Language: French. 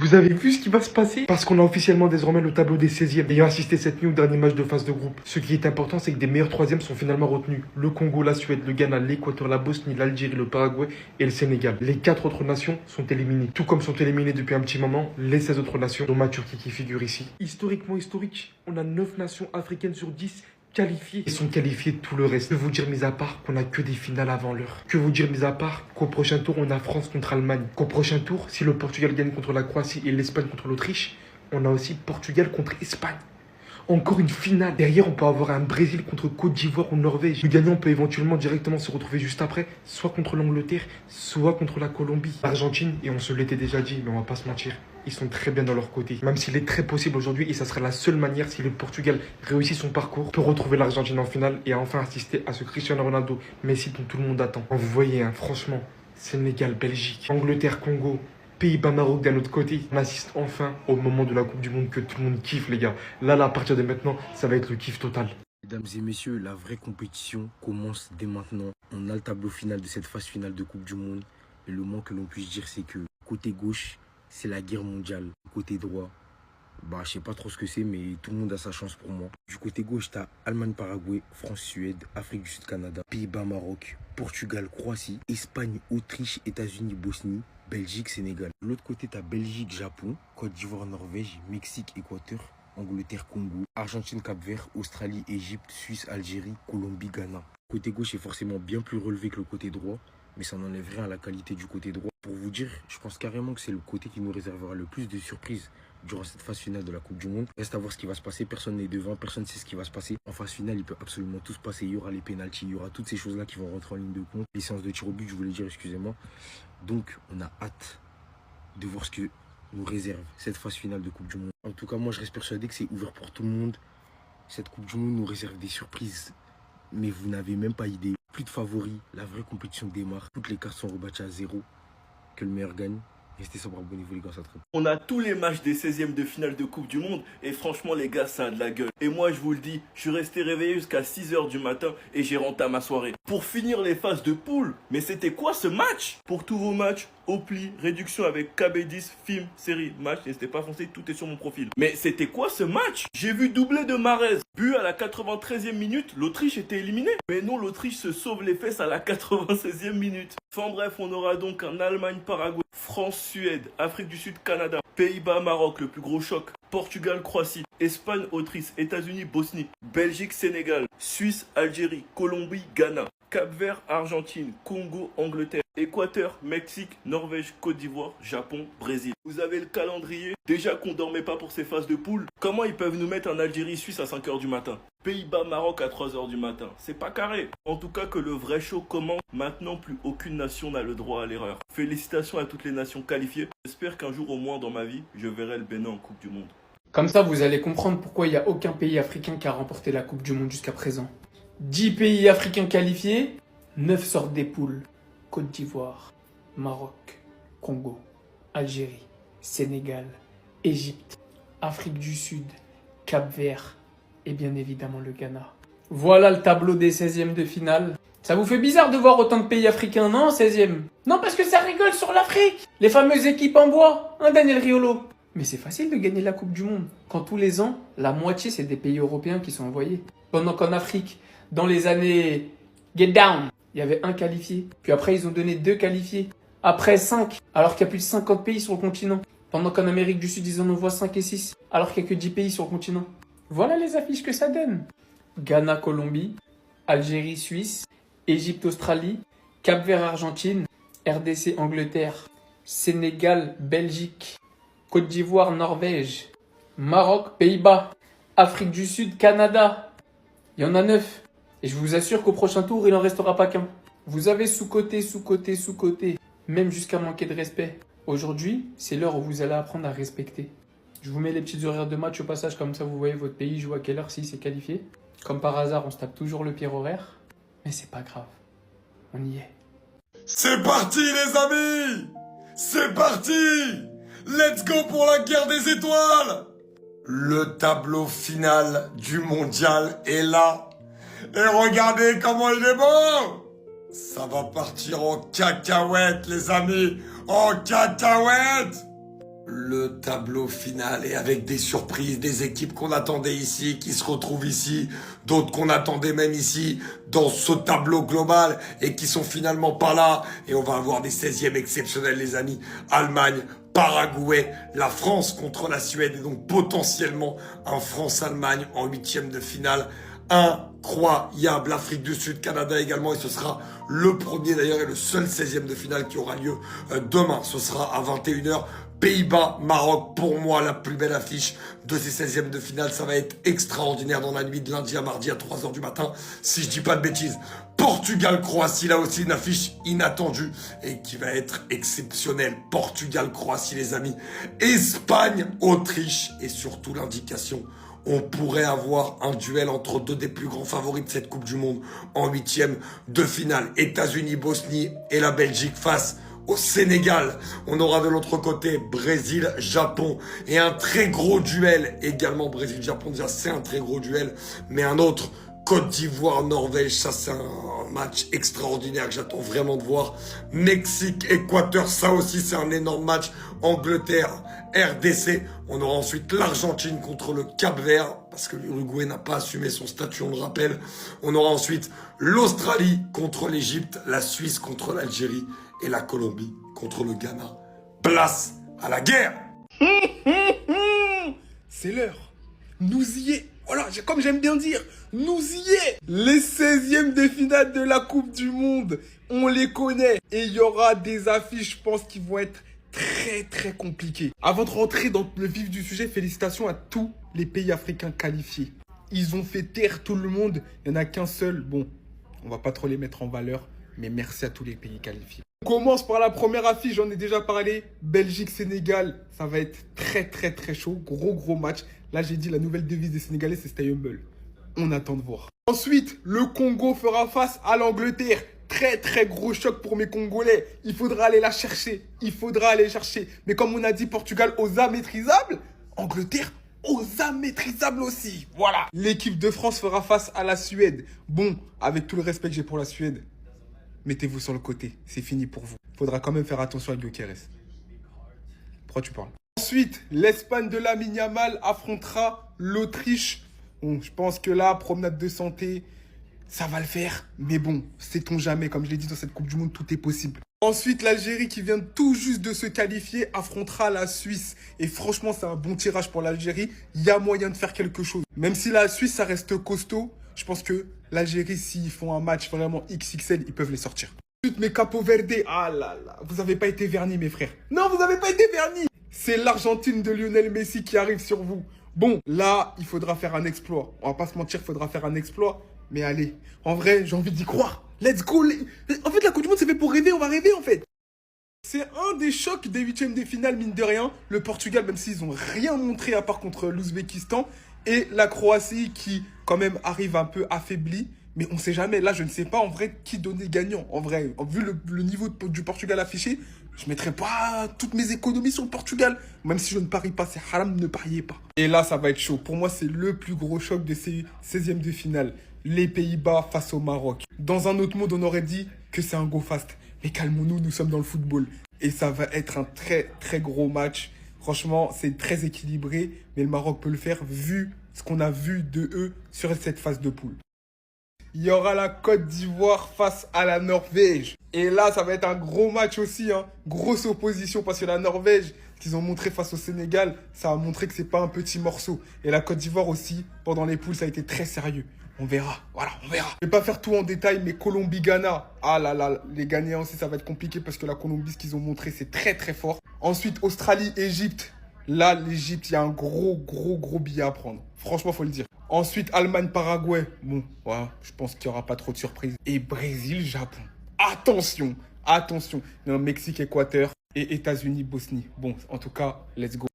Vous avez vu ce qui va se passer? Parce qu'on a officiellement désormais le tableau des 16e, ayant assisté cette nuit au dernier match de phase de groupe. Ce qui est important, c'est que des meilleurs troisièmes sont finalement retenus. Le Congo, la Suède, le Ghana, l'Équateur, la Bosnie, l'Algérie, le Paraguay et le Sénégal. Les 4 autres nations sont éliminées. Tout comme sont éliminées depuis un petit moment les 16 autres nations, dont ma Turquie qui figure ici. Historiquement historique, on a 9 nations africaines sur 10 qualifiés. Ils sont qualifiés de tout le reste. Que vous dire mis à part qu'on a que des finales avant l'heure. Que vous dire mis à part qu'au prochain tour on a France contre Allemagne. Qu'au prochain tour, si le Portugal gagne contre la Croatie et l'Espagne contre l'Autriche, on a aussi Portugal contre Espagne. Encore une finale. Derrière, on peut avoir un Brésil contre Côte d'Ivoire ou Norvège. Le gagnant peut éventuellement directement se retrouver juste après, soit contre l'Angleterre, soit contre la Colombie. L'Argentine, et on se l'était déjà dit, mais on va pas se mentir, ils sont très bien dans leur côté. Même s'il est très possible aujourd'hui, et ça sera la seule manière si le Portugal réussit son parcours, pour retrouver l'Argentine en finale et enfin assister à ce Cristiano Ronaldo, Messi dont tout le monde attend. Vous voyez, hein, franchement, Sénégal, Belgique, Angleterre, Congo, Pays-Bas, Maroc d'un autre côté. On assiste enfin au moment de la Coupe du Monde que tout le monde kiffe, les gars. Là, à partir de maintenant, ça va être le kiff total. Mesdames et messieurs, la vraie compétition commence dès maintenant. On a le tableau final de cette phase finale de Coupe du Monde. Et le moins que l'on puisse dire, c'est que côté gauche, c'est la guerre mondiale. Côté droit, je sais pas trop ce que c'est, mais tout le monde a sa chance pour moi. Du côté gauche, t'as Allemagne, Paraguay, France, Suède, Afrique du Sud, Canada, Pays-Bas, Maroc, Portugal, Croatie, Espagne, Autriche, États-Unis, Bosnie, Belgique, Sénégal. De l'autre côté, t'as Belgique, Japon, Côte d'Ivoire, Norvège, Mexique, Équateur, Angleterre, Congo, Argentine, Cap-Vert, Australie, Égypte, Suisse, Algérie, Colombie, Ghana. Le côté gauche est forcément bien plus relevé que le côté droit, mais ça n'enlève rien à la qualité du côté droit. Pour vous dire, je pense carrément que c'est le côté qui nous réservera le plus de surprises durant cette phase finale de la Coupe du Monde. Reste à voir ce qui va se passer, personne n'est devant, personne ne sait ce qui va se passer. En phase finale, il peut absolument tout se passer, il y aura les pénaltys, il y aura toutes ces choses-là qui vont rentrer en ligne de compte. Les séances de tir au but, je voulais dire, excusez-moi. Donc, on a hâte de voir ce que nous réserve cette phase finale de Coupe du Monde. En tout cas, moi, je reste persuadé que c'est ouvert pour tout le monde. Cette Coupe du Monde nous réserve des surprises, mais vous n'avez même pas idée. Plus de favoris, la vraie compétition démarre. Toutes les cartes sont rebattues à 0. Que le meilleur gagne. Restez sobre, abonnez-vous les gars, ça traite. On a tous les matchs des 16e de finale de Coupe du Monde et franchement les gars ça a de la gueule. Et moi je vous le dis, je suis resté réveillé jusqu'à 6h du matin et j'ai rentré ma soirée. Pour finir les phases de poule, mais c'était quoi ce match? Pour tous vos matchs, Opli, réduction avec KB10, film, série, match, n'hésitez pas à foncer, tout est sur mon profil. Mais c'était quoi ce match? J'ai vu doublé de Mahrez. But à la 93e minute, l'Autriche était éliminée. Mais non, l'Autriche se sauve les fesses à la 96e minute. Enfin bref, on aura donc un Allemagne-Paraguay, France-Suède, Afrique du Sud, Canada, Pays-Bas, Maroc, le plus gros choc, Portugal, Croatie, Espagne, Autriche, États-Unis, Bosnie, Belgique, Sénégal, Suisse, Algérie, Colombie, Ghana, Cap-Vert, Argentine, Congo, Angleterre, Équateur, Mexique, Norvège, Côte d'Ivoire, Japon, Brésil. Vous avez le calendrier. Déjà qu'on dormait pas pour ces phases de poule, comment ils peuvent nous mettre en Algérie-Suisse à 5h du matin? Pays-Bas, Maroc à 3h du matin. C'est pas carré. En tout cas que le vrai show commence. Maintenant, plus aucune nation n'a le droit à l'erreur. Félicitations à toutes les nations qualifiées. J'espère qu'un jour au moins dans ma vie, je verrai le Bénin en Coupe du Monde. Comme ça, vous allez comprendre pourquoi il n'y a aucun pays africain qui a remporté la Coupe du Monde jusqu'à présent. 10 pays africains qualifiés, 9 sortent des poules. Côte d'Ivoire, Maroc, Congo, Algérie, Sénégal, Égypte, Afrique du Sud, Cap-Vert et bien évidemment le Ghana. Voilà le tableau des 16e de finale. Ça vous fait bizarre de voir autant de pays africains, non, 16e? Non, parce que ça rigole sur l'Afrique. Les fameuses équipes en bois, hein, Daniel Riolo? Mais c'est facile de gagner la Coupe du Monde, quand tous les ans, la moitié c'est des pays européens qui sont envoyés. Pendant qu'en Afrique, dans les années Get Down, il y avait un qualifié. Puis après, ils ont donné 2 qualifiés. Après 5, alors qu'il y a plus de 50 pays sur le continent. Pendant qu'en Amérique du Sud, ils en envoient 5 et 6, alors qu'il n'y a que 10 pays sur le continent. Voilà les affiches que ça donne. Ghana, Colombie, Algérie, Suisse, Égypte, Australie, Cap-Vert, Argentine, RDC, Angleterre, Sénégal, Belgique, Côte d'Ivoire, Norvège, Maroc, Pays-Bas, Afrique du Sud, Canada. Il y en a 9. Et je vous assure qu'au prochain tour, il n'en restera pas qu'un. Vous avez sous-coté, sous-coté, sous-coté, même jusqu'à manquer de respect. Aujourd'hui, c'est l'heure où vous allez apprendre à respecter. Je vous mets les petites horaires de match au passage, comme ça vous voyez votre pays joue à quelle heure si c'est qualifié. Comme par hasard, on se tape toujours le pire horaire. Mais c'est pas grave. On y est. C'est parti les amis! C'est parti! Let's go pour la guerre des étoiles! Le tableau final du mondial est là. Et regardez comment il est beau! Ça va partir en cacahuète les amis! En cacahuète! Le tableau final et avec des surprises, des équipes qu'on attendait ici, qui se retrouvent ici, d'autres qu'on attendait même ici, dans ce tableau global et qui sont finalement pas là. Et on va avoir des 16e exceptionnels, les amis. Allemagne, Paraguay, la France contre la Suède et donc potentiellement un France-Allemagne en 8e de finale. Incroyable. L'Afrique du Sud, Canada également, et ce sera le premier d'ailleurs et le seul 16e de finale qui aura lieu demain. Ce sera à 21h. Pays-Bas, Maroc, pour moi, la plus belle affiche de ces 16e de finale. Ça va être extraordinaire dans la nuit de lundi à mardi à 3h du matin, si je dis pas de bêtises. Portugal, Croatie, là aussi une affiche inattendue et qui va être exceptionnelle. Portugal, Croatie, les amis. Espagne, Autriche et surtout l'indication. On pourrait avoir un duel entre deux des plus grands favoris de cette Coupe du Monde en 8e de finale. États-Unis, Bosnie et la Belgique face au Sénégal. On aura de l'autre côté Brésil, Japon et un très gros duel également. Brésil-Japon, déjà c'est un très gros duel, mais un autre Côte d'Ivoire, Norvège, ça c'est un match extraordinaire que j'attends vraiment de voir. Mexique, Équateur, ça aussi c'est un énorme match. Angleterre, RDC. On aura ensuite l'Argentine contre le Cap-Vert, parce que l'Uruguay n'a pas assumé son statut, on le rappelle. On aura ensuite l'Australie contre l'Égypte, la Suisse contre l'Algérie et la Colombie contre le Ghana. Place à la guerre! C'est l'heure. Nous y est. Voilà, comme j'aime bien dire, nous y est. Les 16e de finale de la Coupe du Monde, on les connaît. Et il y aura des affiches, je pense, qui vont être très très compliquées. Avant de rentrer dans le vif du sujet, félicitations à tous les pays africains qualifiés. Ils ont fait taire tout le monde. Il n'y en a qu'un seul. Bon, on va pas trop les mettre en valeur, mais merci à tous les pays qualifiés. On commence par la première affiche, j'en ai déjà parlé. Belgique-Sénégal, ça va être très très très chaud. Gros match. Là, j'ai dit la nouvelle devise des Sénégalais, c'est Stay Humble. On attend de voir. Ensuite, le Congo fera face à l'Angleterre. Très gros choc pour mes Congolais. Il faudra aller la chercher. Mais comme on a dit, Portugal aux âmes maîtrisables. Angleterre aux âmes maîtrisables aussi. Voilà. L'équipe de France fera face à la Suède. Bon, avec tout le respect que j'ai pour la Suède, mettez-vous sur le côté. C'est fini pour vous. Faudra quand même faire attention à Gyökeres. Pourquoi tu parles? Ensuite, l'Espagne de Lamine Yamal affrontera l'Autriche. Bon, je pense que là, promenade de santé, ça va le faire. Mais bon, sait-on jamais, comme je l'ai dit dans cette Coupe du Monde, tout est possible. Ensuite, l'Algérie qui vient tout juste de se qualifier affrontera la Suisse. Et franchement, c'est un bon tirage pour l'Algérie. Il y a moyen de faire quelque chose. Même si la Suisse, ça reste costaud, je pense que l'Algérie, s'ils font un match vraiment XXL, ils peuvent les sortir. Ensuite, mes Capo Verde, ah là là, vous n'avez pas été vernis, mes frères. Non, vous n'avez pas été vernis. C'est l'Argentine de Lionel Messi qui arrive sur vous. Bon, là, il faudra faire un exploit. On va pas se mentir, il faudra faire un exploit. Mais allez, en vrai, j'ai envie d'y croire. Let's go. En fait, la Coupe du Monde, c'est fait pour rêver. On va rêver, en fait. C'est un des chocs des 8e de finale, mine de rien. Le Portugal, même s'ils n'ont rien montré à part contre l'Ouzbékistan. Et la Croatie qui, quand même, arrive un peu affaiblie. Mais on ne sait jamais. Là, je ne sais pas, en vrai, qui donner gagnant. En vrai, vu le niveau du Portugal affiché, je ne mettrai pas toutes mes économies sur le Portugal. Même si je ne parie pas, c'est haram, ne pariez pas. Et là, ça va être chaud. Pour moi, c'est le plus gros choc de ces 16e de finale. Les Pays-Bas face au Maroc. Dans un autre monde, on aurait dit que c'est un go fast. Mais calmons-nous, nous sommes dans le football. Et ça va être un très gros match. Franchement, c'est très équilibré. Mais le Maroc peut le faire vu ce qu'on a vu de eux sur cette phase de poule. Il y aura la Côte d'Ivoire face à la Norvège. Et là, ça va être un gros match aussi. Grosse opposition parce que la Norvège, ce qu'ils ont montré face au Sénégal, ça a montré que c'est pas un petit morceau. Et la Côte d'Ivoire aussi, pendant les poules, ça a été très sérieux. On verra. Voilà, on verra. Je vais pas faire tout en détail, mais Colombie-Ghana. Ah là là, les Ghanéens aussi, ça va être compliqué parce que la Colombie, ce qu'ils ont montré, c'est très fort. Ensuite, Australie-Égypte. Là, l'Égypte, il y a un gros billet à prendre. Franchement, faut le dire. Ensuite, Allemagne-Paraguay. Bon, voilà, je pense qu'il n'y aura pas trop de surprises. Et Brésil-Japon. Attention. Non, Mexique-Équateur et États-Unis-Bosnie. Bon, en tout cas, let's go.